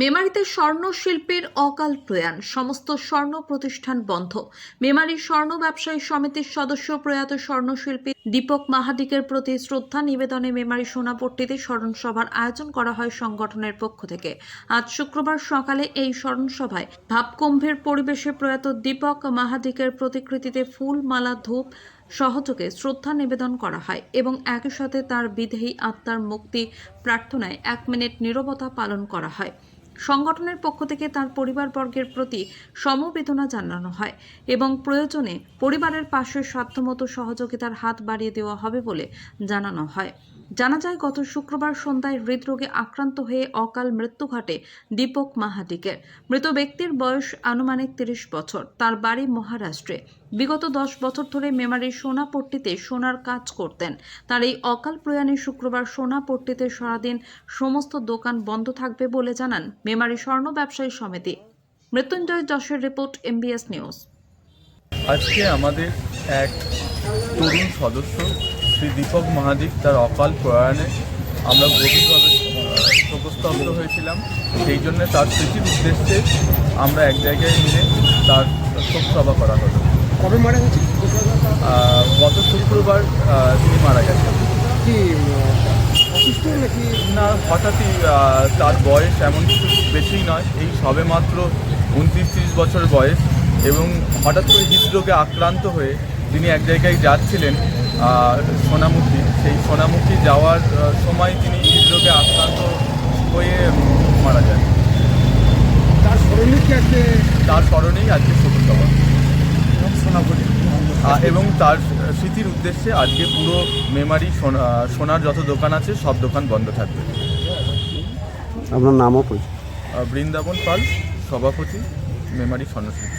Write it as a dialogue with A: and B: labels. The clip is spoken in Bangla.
A: মেমারিতে স্বর্ণ শিল্পীর অকাল প্রয়াণ, সমস্ত স্বর্ণ প্রতিষ্ঠান বন্ধ। মেমারি স্বর্ণ ব্যবসায়ী সমিতির সদস্য প্রয়াত স্বর্ণশিল্পী দীপক মাহাদিকের প্রতি শ্রদ্ধা নিবেদনে মেমারি সোনাপট্টিতে স্মরণ সভার আয়োজন করা হয় সংগঠনের পক্ষ থেকে। আজ শুক্রবার সকালে এই স্মরণ সভায় ভাবগম্ভীর পরিবেশে প্রয়াত দীপক মাহাদিকের প্রতিকৃতিতে ফুল, মালা, ধূপ সহযোগে শ্রদ্ধা নিবেদন করা হয় এবং একই সাথে তার বিদেহী আত্মার মুক্তি প্রার্থনায় 1 মিনিট নীরবতা পালন করা হয়। সংগঠনের পক্ষ থেকে তার পরিবারবর্গের প্রতি সমবেদনা জানানো হয় এবং প্রয়োজনে পরিবারের পাশে সাধ্যমতো সহযোগিতার হাত বাড়িয়ে দেওয়া হবে বলে জানানো হয়। জানা যায়, গত শুক্রবার সন্ধ্যায় হৃদরোগে আক্রান্ত হয়ে অকাল মৃত্যু ঘটে দীপক মাহাদিকের। মৃত ব্যক্তির বয়স আনুমানিক 30 বছর। তার বাড়ি মহারাষ্ট্রে। বিগত 10 বছর ধরে মেমারির সোনাপট্টিতে সোনার কাজ করতেন। তার এই অকাল প্রয়াণে শুক্রবার সোনাপট্টিতে সারাদিন সমস্ত দোকান বন্ধ থাকবে বলে জানান মেমারি স্বর্ণ ব্যবসায়ী সমিতি। মৃত্যুঞ্জয় যশের রিপোর্ট, MBS নিউজ।
B: আজকে আমাদের এক তরুণ সদস্য শ্রী দীপক মাহাদিক তার অকাল প্রয়াণে আমরা গভীরভাবে শোকস্তব্ধ হয়েছিলাম। সেই জন্য তার স্মৃতির উদ্দেশ্যে আমরা এক জায়গায় মিলে তার শোক সভা করা হলো।
C: কবে মারা গেছে?
B: গত শুক্রবার তিনি মারা গেছেন।
C: কি অসুস্থ নাকি?
B: না, হঠাৎই তার বয়স এমন কিছু বেশি নয়, এই সবে মাত্র 29-30 বছর বয়স এবং হঠাৎ করে হৃদরোগে আক্রান্ত হয়ে তিনি এক জায়গায় যাচ্ছিলেন সোনামুখী। সেই সোনামুখী যাওয়ার সময় তিনি হৃদরোগে আক্রান্ত হয়ে মারা যান।
C: তার স্মরণে কি আজকে?
B: তার স্মরণেই আজকে শোকসভা সোনামুখী এবং তার স্মৃতির উদ্দেশ্যে আজকে পুরো মেমারি সোনার যত দোকান আছে সব দোকান বন্ধ থাকবে।
C: আপনার নামও?
B: বৃন্দাবন পাল, সভাপতি, মেমারি স্বর্ণশিল্পী।